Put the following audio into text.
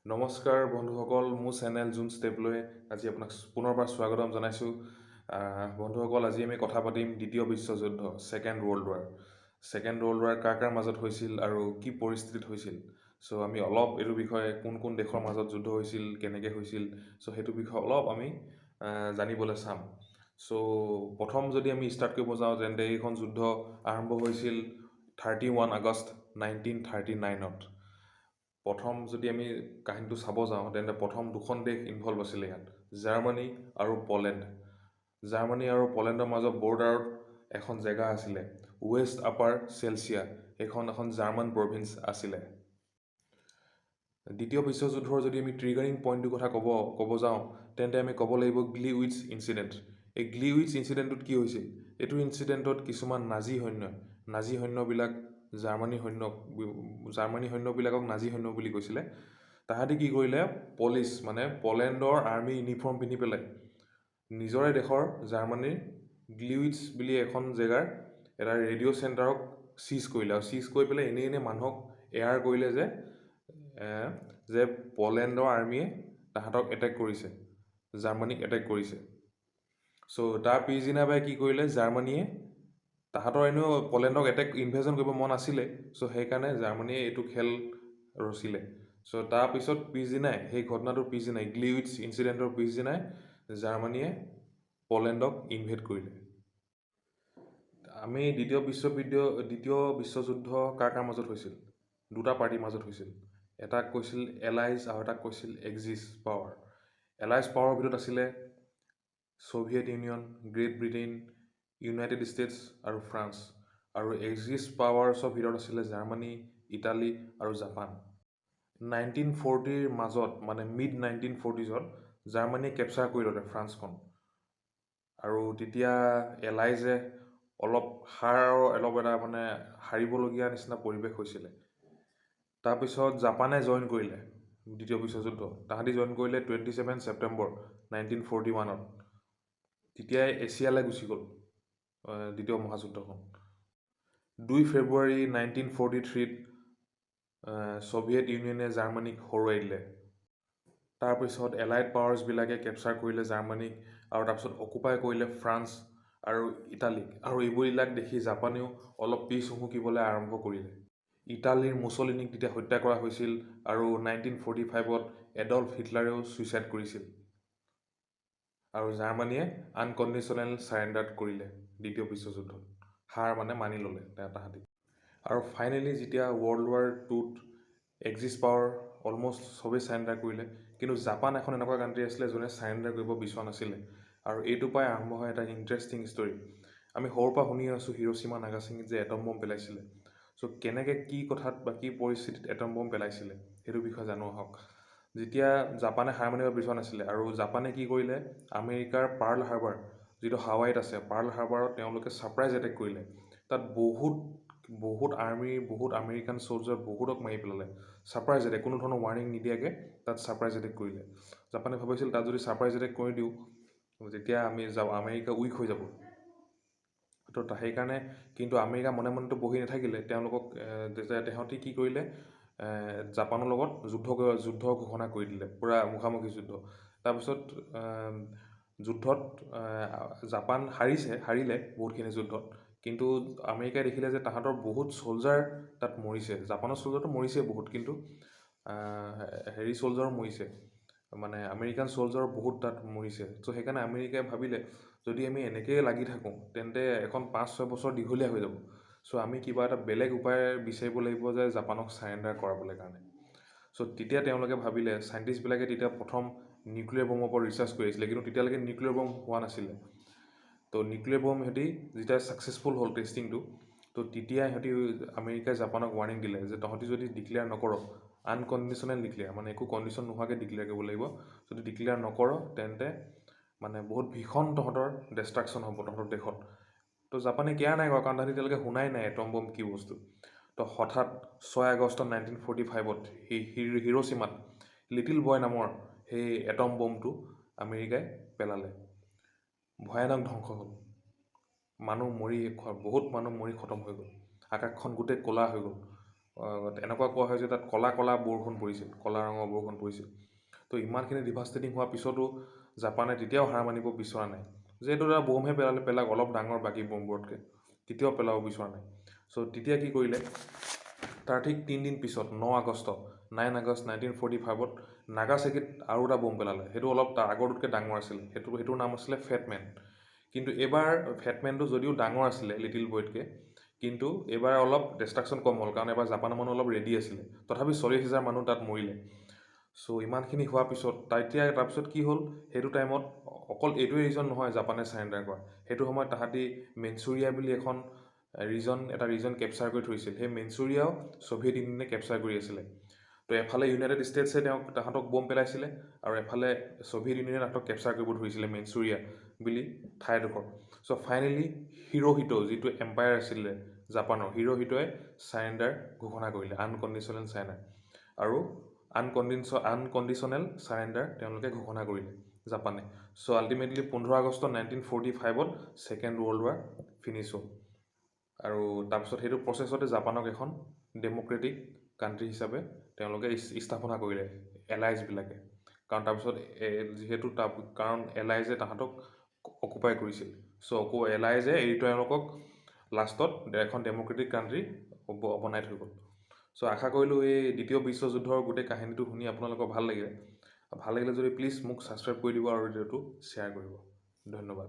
নমস্কাৰ বন্ধুসকল, মোৰ চেনেল জুন ষ্টেপলৈ আজি আপোনাক পুনৰবাৰ স্বাগতম জনাইছোঁ। বন্ধুসকল, আজি আমি কথা পাতিম দ্বিতীয় বিশ্বযুদ্ধ, second world war. Second world war কাৰ কাৰ মাজত হৈছিল আৰু কি পৰিস্থিতিত হৈছিল। চ' আমি অলপ এইটো বিষয়ে কোন কোন দেশৰ মাজত যুদ্ধ হৈছিল, কেনেকৈ হৈছিল, চ' সেইটো বিষয়ে অলপ আমি জানিবলৈ চাম। চ' প্ৰথম যদি আমি ষ্টাৰ্ট কৰিব যাওঁ, তেন্তে এইখন যুদ্ধ আৰম্ভ হৈছিল 31 আগষ্ট 1939ত। প্ৰথম যদি আমি কাহিনীটো চাব যাওঁ, তেন্তে প্ৰথম দুখন দেশ ইনভলভ আছিলে ইয়াত, জাৰ্মানী আৰু পলেণ্ড। জাৰ্মানী আৰু পলেণ্ডৰ মাজত বৰ্ডাৰত এখন জেগা আছিলে, ৱেষ্ট আপাৰ চেলচিয়া। এইখন এখন জাৰ্মান প্ৰভিন্স আছিলে। দ্বিতীয় বিশ্বযুদ্ধৰ যদি আমি ট্ৰিগাৰিং পইণ্টটোৰ কথা ক'ব যাওঁ, তেন্তে আমি ক'ব লাগিব গ্লিউইটছ ইনচিডেণ্ট। এই গ্লিউইটছ ইনচিডেণ্টটোত কি হৈছিল? এইটো ইনচিডেণ্টত কিছুমান নাজী সৈন্যবিলাক জাৰ্মানী সৈন্যবিলাকক নাজী সৈন্য বুলি কৈছিলে। তাহাঁতি কি কৰিলে, পলেণ্ডৰ আৰ্মি ইউনিফৰ্ম পিন্ধি পেলাই নিজৰে দেশৰ জাৰ্মানীৰ গ্লিউইটছ বুলি এখন জেগাৰ এটা ৰেডিঅ' চেণ্টাৰক চিজ কৰিলে, আৰু চিজ কৰি পেলাই এনেই মানুহক এয়াৰ কৰিলে যে পলেণ্ডৰ আৰ্মিয়ে তাহাঁতক এটেক কৰিছে, জাৰ্মানীক এটেক কৰিছে। চ' তাৰ পিছদিনাবাই কি কৰিলে, জাৰ্মানীয়ে তাহাঁতৰ এনেও পলেণ্ডক ইনভেজন কৰিব মন আছিলে, চ' সেইকাৰণে জাৰ্মানীয়ে এইটো খেল ৰচিলে। চ' তাৰপিছত সেই ঘটনাটোৰ পিছদিনাই, গ্লিউইটছ ইনচিডেণ্টৰ পিছদিনাই জাৰ্মানীয়ে পলেণ্ডক ইনভেড কৰিলে। আমি দ্বিতীয় বিশ্বযুদ্ধ কাৰ মাজত হৈছিল? দুটা পাৰ্টিৰ মাজত হৈছিল। এটাক কৈছিল এলাইজ আৰু এটাক কৈছিল এক্সিছ পাৱাৰ। এলাইজ পাৱাৰৰ ভিতৰত আছিলে Soviet union, great Britain, United states আৰু ফ্ৰান্স। আৰু এক্সিছ পাৱাৰ্ছৰ ভিতৰত আছিলে জাৰ্মানী, ইটালী আৰু জাপান। 1940ৰ মাজত, মিড 1940ছত জাৰ্মানীয়ে কেপচাৰ কৰি ল'লে ফ্ৰান্সখন। আৰু তেতিয়া এলাইজে অলপ হাৰিবলগীয়া নিচিনা পৰিৱেশ হৈছিলে। তাৰপিছত জাপানে জইন কৰিলে দ্বিতীয় বিশ্বযুদ্ধ। তাহাঁতি জইন কৰিলে 27 ছেপ্টেম্বৰ 1941ত। তেতিয়াই এছিয়ালৈ গুচি গ'ল দ্বিতীয় মহাযুদ্ধখন। 2 ফেব্ৰুৱাৰী 1943ত ছ'ভিয়েট ইউনিয়নে জাৰ্মানীক হৰুৱাই দিলে। তাৰপিছত এলাইড পাৱাৰ্ছবিলাকে কেপচাৰ কৰিলে জাৰ্মানীক, আৰু তাৰপিছত অকুপাই কৰিলে ফ্ৰান্স আৰু ইটালীক। আৰু এইবিলাক দেখি জাপানেও অলপ পিছ হুহুকিবলৈ আৰম্ভ কৰিলে। ইটালীৰ মুছলিনীক তেতিয়া হত্যা কৰা হৈছিল, আৰু 1945ত এডল্ফ হিটলাৰেও ছুইচাইড কৰিছিল। আৰু জাৰ্মানীয়ে আনকণ্ডিশ্যনেল ছাৰেণ্ডাৰ কৰিলে দ্বিতীয় বিশ্বযুদ্ধত। মানি ল'লে তাহাঁতি। আৰু ফাইনেলি যেতিয়া ৱৰ্ল্ড ৱাৰ 2ত এক্সিছ পাৱাৰ অলমষ্ট চবেই ছাৰেণ্ডাৰ কৰিলে, কিন্তু জাপান এখন এনেকুৱা কাণ্ট্ৰি আছিলে যোনে ছাৰেণ্ডাৰ কৰিব বিচৰা নাছিলে। আৰু এইটোৰ পৰাই আৰম্ভ হয় এটা ইণ্টাৰেষ্টিং ষ্টৰী। আমি সৰুৰ পৰা শুনি আছোঁ হিৰোশ্বিমা নাগাচাকিত যে এটম বম পেলাইছিলে। চ' কেনেকৈ, কি কথাত বা কি পৰিস্থিতিত এটম বম পেলাইছিলে, সেইটো বিষয়ে জানো আহক। যেতিয়া জাপানে হাৰ মানিব বিচৰা নাছিলে, আৰু জাপানে কি কৰিলে, আমেৰিকাৰ পাৰ্ল হাৰ্বাৰ, যিটো হাৱাইত আছে, পাৰ্ল হাৰ্বাৰত তেওঁলোকে ছাৰপ্ৰাইজ এটেক কৰিলে। তাত বহুত আমেৰিকান ছ'লজাৰ বহুতক মাৰি পেলালে। ছাৰপ্ৰাইজ এটেক, কোনো ধৰণৰ ৱাৰ্ণিং নিদিয়াকৈ তাত ছাৰপ্ৰাইজ এটেক কৰিলে। জাপানে ভাবিছিল তাত যদি ছাৰপ্ৰাইজ এটেক কৰি দিওঁ, তেতিয়া আমেৰিকা উইক হৈ যাব। তো সেইকাৰণে কিন্তু আমেৰিকা মনে মনেতো বহি নাথাকিলে। তাহাঁতি কি কৰিলে, জাপানৰ লগত যুদ্ধ ঘোষণা কৰি দিলে, পূৰা মুখামুখি যুদ্ধ। তাৰপিছত যুদ্ধত জাপান হাৰিলে বহুতখিনি যুদ্ধত। কিন্তু আমেৰিকাই দেখিলে যে তাহাঁতৰ বহুত ছ'লজাৰ তাত মৰিছে। জাপানৰ ছ'লজাৰটো মৰিছে বহুত, কিন্তু ছ'লজাৰো মৰিছে, আমেৰিকান ছ'লজাৰো বহুত তাত মৰিছে। চ' সেইকাৰণে আমেৰিকাই ভাবিলে যদি আমি এনেকৈয়ে লাগি থাকোঁ, তেন্তে এখন 5-6 বছৰ দীঘলীয়া হৈ যাব। চ' আমি কিবা এটা বেলেগ উপায় বিচাৰিব লাগিব যে জাপানক ছাৰেণ্ডাৰ কৰাবলৈ কাৰণে। চ' তেতিয়া তেওঁলোকে ভাবিলে, চাইণ্টিষ্টবিলাকে তেতিয়া প্ৰথম নিউক্লিয়াৰ বমৰ ওপৰত ৰিচাৰ্চ কৰি আছিলে, কিন্তু তেতিয়ালৈকে নিউক্লিয়াৰ বম হোৱা নাছিলে। তো নিউক্লিয়াৰ বম যেতিয়া ছাকচেছফুল হ'ল টেষ্টিংটো, তো তেতিয়া আমেৰিকাই জাপানক ৱাৰ্ণিং দিলে যে তহঁতি যদি ডিক্লেয়াৰ নকৰ, আনকণ্ডিশ্যনেল ডিক্লেয়াৰ, একো কণ্ডিশ্যন নোহোৱাকৈ ডিক্লেয়াৰ কৰিব লাগিব। যদি ডিক্লেয়াৰ নকৰ, তেন্তে বহুত ভীষণ তহঁতৰ ডেষ্ট্ৰাকশ্যন হ'ব তহঁতৰ দেশত। তো জাপানে কেয়াৰ নাই কৰা, কাৰণ তাহাঁতি এতিয়ালৈকে শুনাই নাই এটম বম কি বস্তু। তো হঠাৎ 6 আগষ্ট 1945ত হিৰোশ্বিমাত লিটিল বয় নামৰ সেই এটম বমটো আমেৰিকাই পেলালে। ভয়ানক ধ্বংস হ'ল, বহুত মানুহ মৰি খতম হৈ গ'ল। আকাশখন গোটেই ক'লা হৈ গ'ল। এনেকুৱা কোৱা হয় যে তাত ক'লা ক'লা বৰষুণ পৰিছিল, ক'লা ৰঙৰ বৰষুণ পৰিছিল। তো ইমানখিনি ডিভাষ্টেটিং হোৱাৰ পিছতো জাপানে তেতিয়াও হাৰ মানিব বিচৰা নাই, যে এইটো এটা বমহে পেলাক অলপ ডাঙৰ বাকী বমবোৰতকৈ, তেতিয়াও পেলাব বিচৰা নাই। চ' তেতিয়া কি কৰিলে, তাৰ ঠিক 3 দিন পিছত 9 আগষ্ট 1945ত নাগাচাকিত আৰু এটা বম পেলালে। সেইটো অলপ তাৰ আগৰটোতকৈ ডাঙৰ আছিলে, সেইটোৰ নাম আছিলে ফেটমেন। কিন্তু এইবাৰ ফেটমেনটো যদিও ডাঙৰ আছিলে লিটিল বয়তকৈ, কিন্তু এইবাৰ অলপ ডিষ্ট্ৰাকশ্যন কম হ'ল, কাৰণ এবাৰ জাপানৰ মানুহ অলপ ৰেডি আছিলে। তথাপি 40,000 মানুহ তাত মৰিলে। চ' ইমানখিনি হোৱাৰ পিছত তাৰপিছত কি হ'ল, সেইটো টাইমত অকল এইটোৱে ৰিজন নহয় জাপানে চাৰেণ্ডাৰ কৰা। সেইটো সময়ত তাহাঁতি মেনচুৰিয়া বুলি এটা ৰিজন কেপচাৰ কৰি থৈছিল। সেই মেনচুৰিয়াও ছ'ভিয়েট ইউনিয়নে কেপচাৰ কৰি আছিলে। তো এফালে ইউনাইটেড ষ্টেটছে তাহাঁতক বম পেলাইছিলে, আৰু এফালে ছ'ভিয়েট ইউনিয়নে তাহাঁতক কেপচাৰ কৰিব ধৰিছিলে মেনচুৰিয়া বুলি ঠাইডোখৰ। চ' ফাইনেলি হিৰোহিটো, যিটো এম্পায়াৰ আছিলে জাপানৰ, হিৰোহিটোৱে চাৰেণ্ডাৰ ঘোষণা কৰিলে, আনকণ্ডিশ্যনেল চাৰেণ্ডাৰ। আৰু আনকণ্ডিশ্যনেল চাৰেণ্ডাৰ তেওঁলোকে ঘোষণা কৰিলে জাপানে। চ' আল্টিমেটলি 15 আগষ্ট 1945ত ছেকেণ্ড ৱৰ্ল্ড ৱাৰ ফিনিছ হ'ল। আৰু তাৰপিছত সেইটো প্ৰচেছতে জাপানক এখন ডেম'ক্ৰেটিক কাণ্ট্ৰি হিচাপে তেওঁলোকে স্থাপনা কৰিলে এলাইজবিলাকে। কাৰণ তাৰপিছত কাৰণ এলাইজে তাহাঁতক অকুপাই কৰিছিল। চ' এলাইজে তেওঁলোকক লাষ্টত এখন ডেম'ক্ৰেটিক কাণ্ট্ৰি বনাই থৈ গ'ল। চ' আশা কৰিলোঁ এই দ্বিতীয় বিশ্বযুদ্ধৰ গোটেই কাহিনীটো শুনি আপোনালোকৰ ভাল লাগিলে যদি প্লিজ মোক ছাবস্ক্ৰাইব কৰি দিব আৰু ভিডিঅ'টো শ্বেয়াৰ কৰিব। ধন্যবাদ।